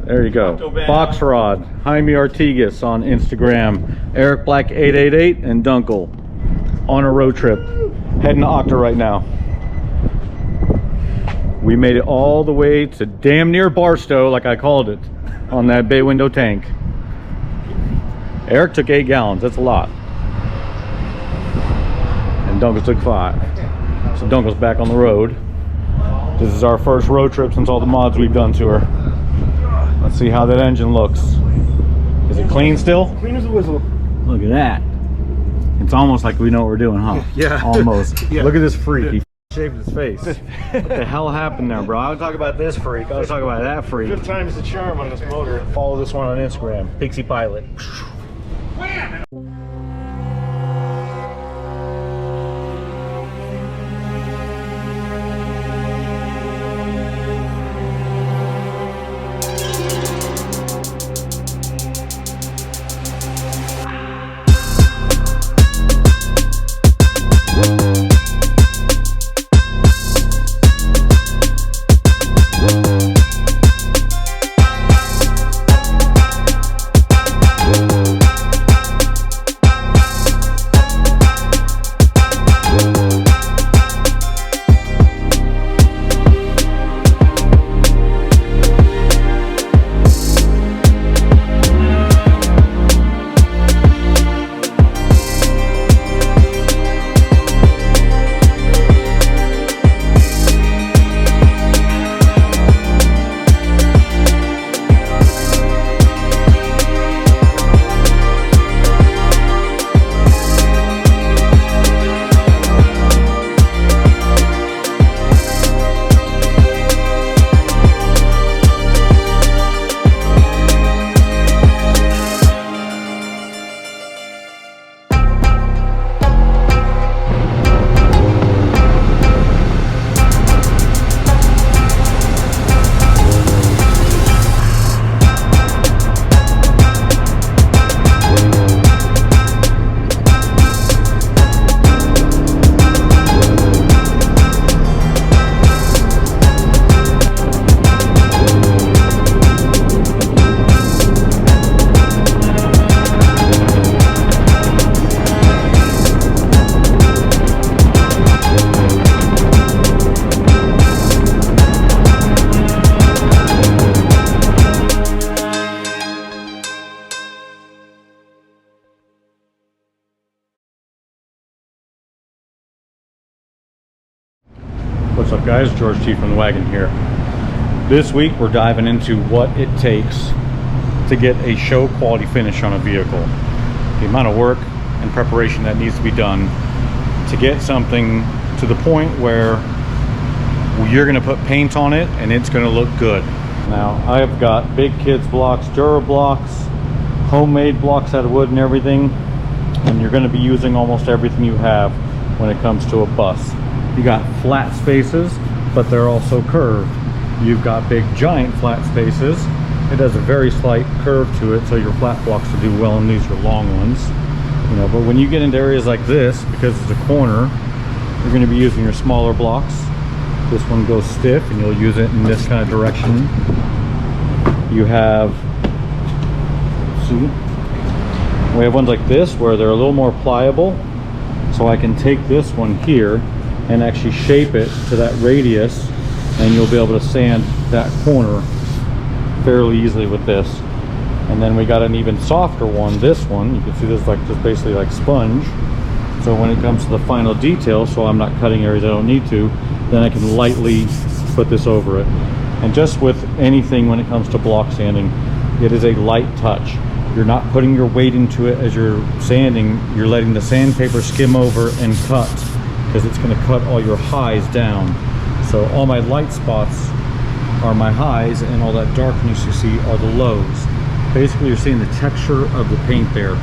There you go. Box Rod, Jaime Artigas on Instagram, Eric Black 888, and Dunkel on a road trip. Heading to OCTO right now. We made it all the way to damn near Barstow, like I called it, on that bay window tank. Eric took 8 gallons, that's a lot. And Dunkel took 5. So Dunkel's back on the road. This is our first road trip since all the mods we've done to her. Let's see how that engine looks. Is it clean still? Clean as a whistle. Look at that. It's almost like we know what we're doing, huh? Yeah. Almost. Yeah. Look at this freak. He shaved his face. What the hell happened there, bro? I was talking about this freak. I was talking about that freak. 5 times the charm on this motor. Follow this one on Instagram. Pixie Pilot. What's up guys, George T from the Wagon here. This week we're diving into what it takes to get a show quality finish on a vehicle. The amount of work and preparation that needs to be done to get something to the point where you're going to put paint on it and it's going to look good. Now I've got big kids blocks, Dura blocks, homemade blocks out of wood and everything, and you're going to be using almost everything you have when it comes to a bus. You got flat spaces, but they're also curved. You've got big giant flat spaces. It has a very slight curve to it, so your flat blocks will do well, and these are long ones. You know, but when you get into areas like this, because it's a corner, you're going to be using your smaller blocks. This one goes stiff, and you'll use it in this kind of direction. You have, see, we have ones like this where they're a little more pliable, so I can take this one here and actually shape it to that radius, and you'll be able to sand that corner fairly easily with this. And then we got an even softer one, this one. You can see this is like just basically like sponge. So when it comes to the final detail, so I'm not cutting areas I don't need to, then I can lightly put this over it. And just with anything when it comes to block sanding, it is a light touch. You're not putting your weight into it as you're sanding, you're letting the sandpaper skim over and cut, because it's going to cut all your highs down. So all my light spots are my highs, and all that darkness you see are the lows. Basically, you're seeing the texture of the paint there.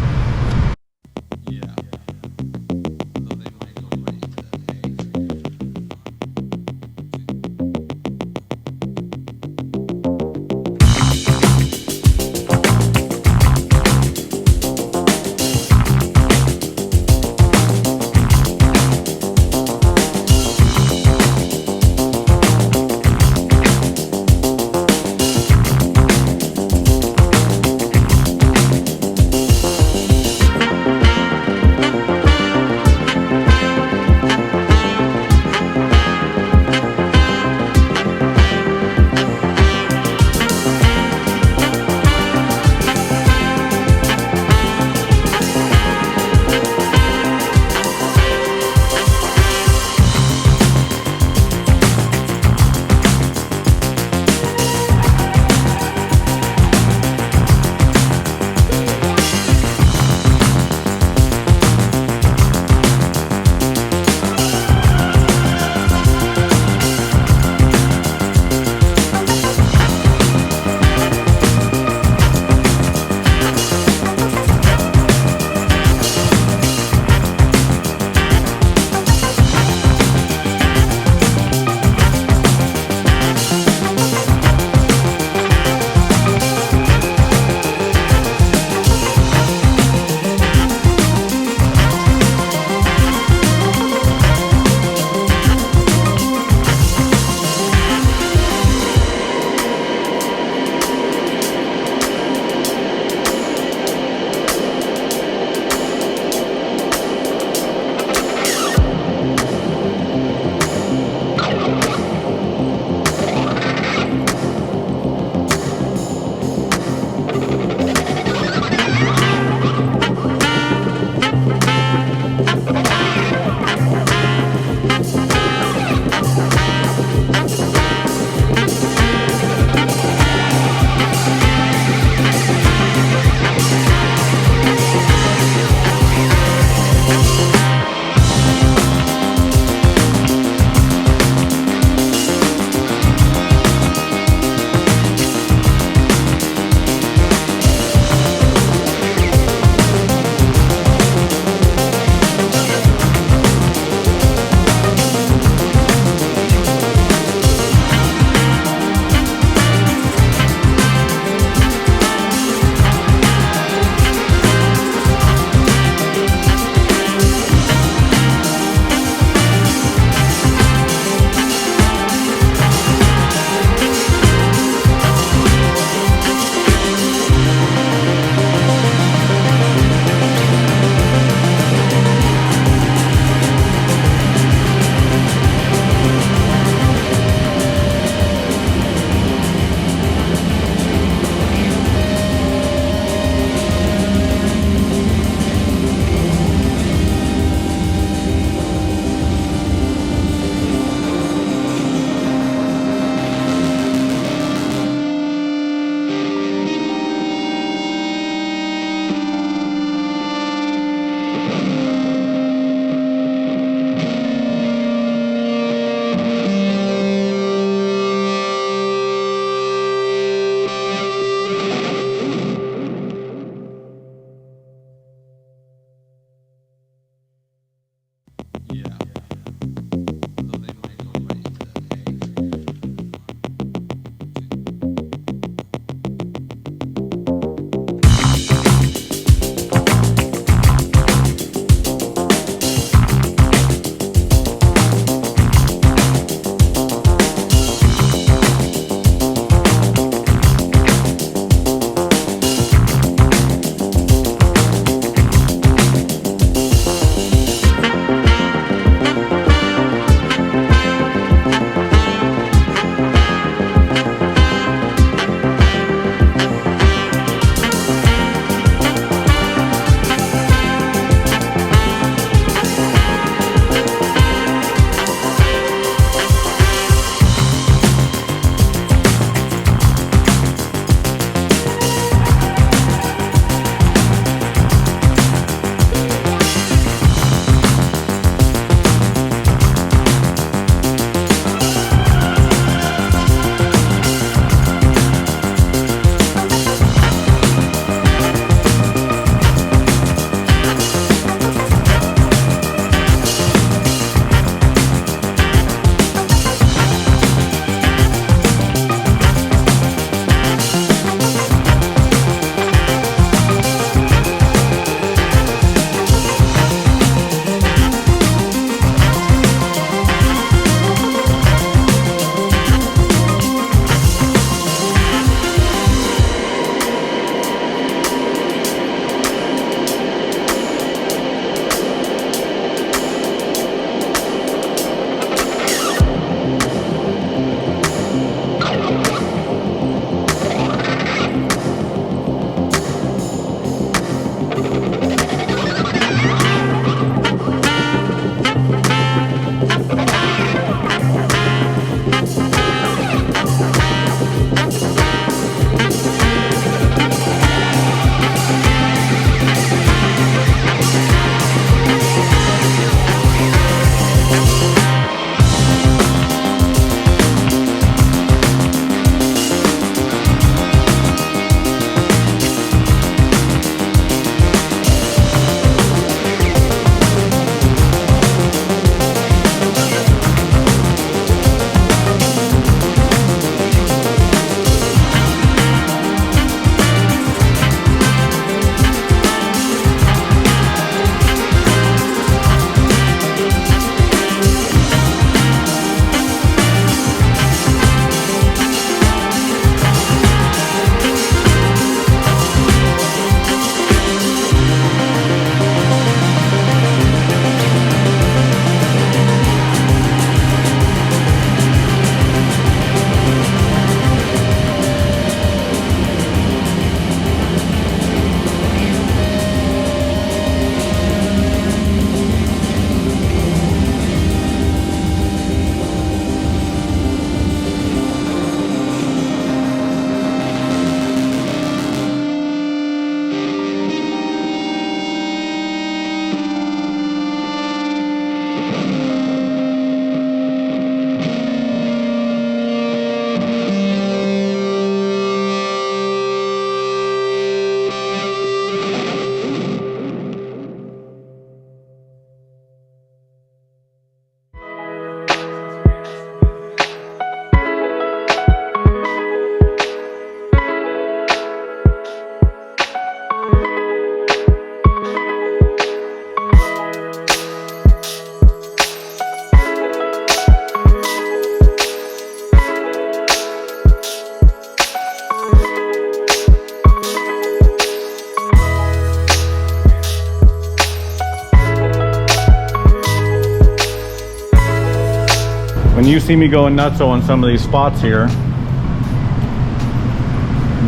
when you see me going nuts on some of these spots here, I'm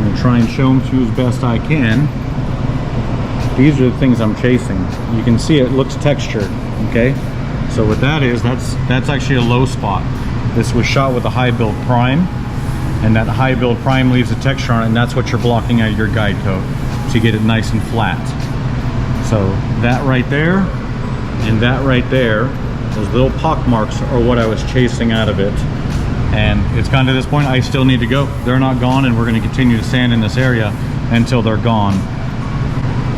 gonna try and show them to you as best I can. These are the things I'm chasing. You can see it looks textured, okay? So what that is, that's actually a low spot. This was shot with a high build prime, and that high build prime leaves a texture on it, and that's what you're blocking out of your guide coat to get it nice and flat. So that right there and that right there, those little pock marks are what I was chasing out of it. And it's kind of this point, I still need to go. They're not gone, and we're going to continue to sand in this area until they're gone.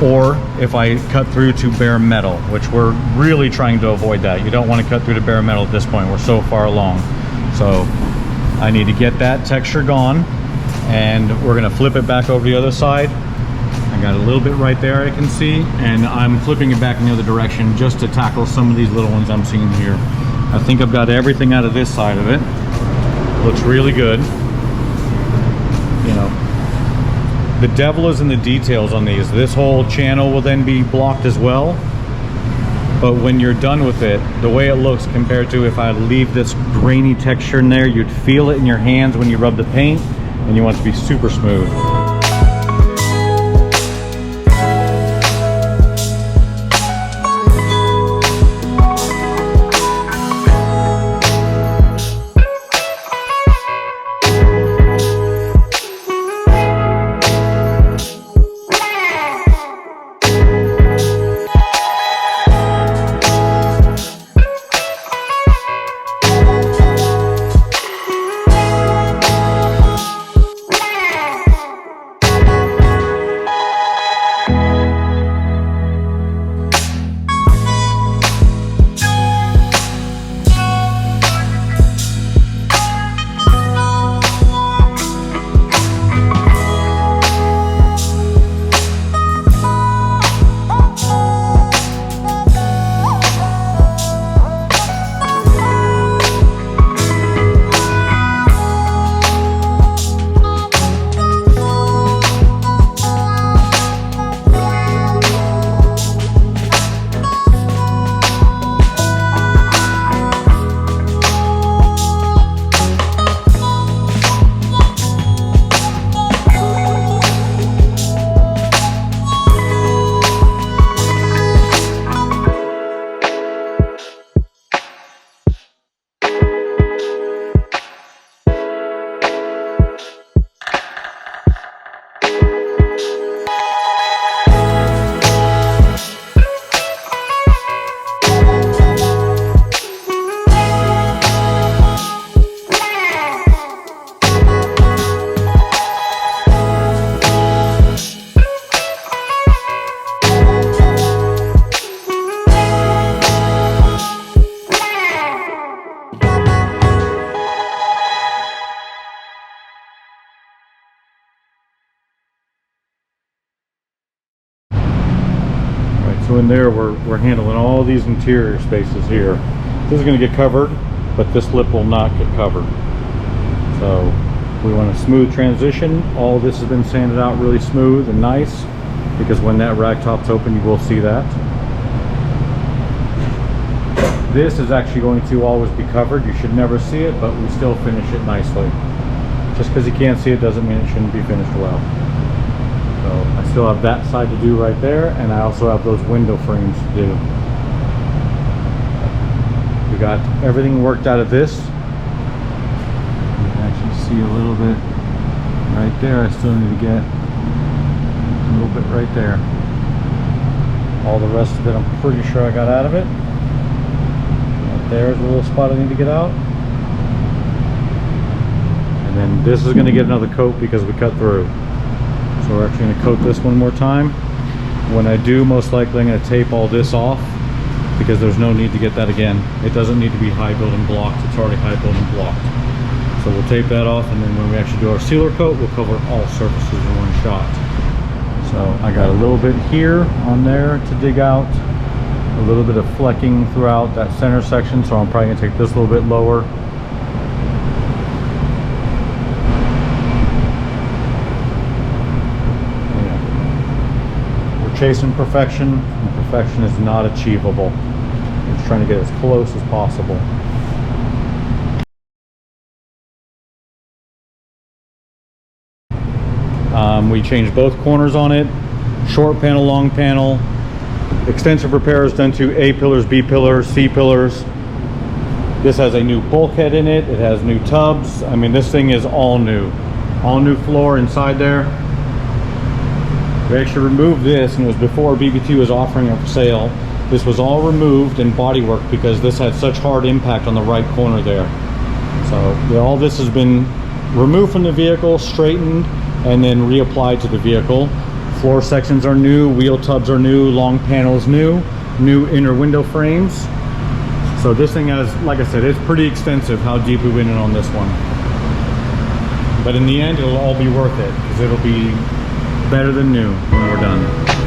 Or if I cut through to bare metal, which we're really trying to avoid that. You don't want to cut through to bare metal at this point. We're so far along. So I need to get that texture gone, and we're going to flip it back over the other side. I got a little bit right there I can see, and I'm flipping it back in the other direction just to tackle some of these little ones I'm seeing here. I think I've got everything out of this side of it. Looks really good. You know, the devil is in the details on these. This whole channel will then be blocked as well. But when you're done with it, the way it looks compared to if I leave this grainy texture in there, you'd feel it in your hands when you rub the paint, and you want it to be super smooth. So in there, we're handling all these interior spaces here. This is going to get covered, but this lip will not get covered. So we want a smooth transition. All this has been sanded out really smooth and nice, because when that rag top's open, you will see that. This is actually going to always be covered. You should never see it, but we still finish it nicely. Just because you can't see it doesn't mean it shouldn't be finished well. So I still have that side to do right there, and I also have those window frames to do. We got everything worked out of this. You can actually see a little bit right there. I still need to get a little bit right there. All the rest of it I'm pretty sure I got out of it. Right there's a little spot I need to get out. And then this is going to get another coat because we cut through. So we're actually going to coat this one more time. When I do, most likely I'm going to tape all this off, because there's no need to get that again. It doesn't need to be high build and blocked. It's already high build and blocked. So we'll tape that off, and then when we actually do our sealer coat, we'll cover all surfaces in one shot. So I got a little bit here on there to dig out, a little bit of flecking throughout that center section, so I'm probably going to take this a little bit lower. Chasing perfection, and perfection is not achievable. We're just trying to get as close as possible. We changed both corners on it, short panel, long panel. Extensive repairs done to A pillars, B pillars, C pillars. This has a new bulkhead in it. It has new tubs. I mean, this thing is all new floor inside there. We actually removed this, and it was before BBT was offering it for sale. This was all removed in bodywork because this had such hard impact on the right corner there. So all this has been removed from the vehicle, straightened, and then reapplied to the vehicle. Floor sections are new, wheel tubs are new, long panels new inner window frames. So this thing has, like I said, it's pretty extensive how deep we went in on this one. But in the end, it'll all be worth it because it'll be better than new when we're done.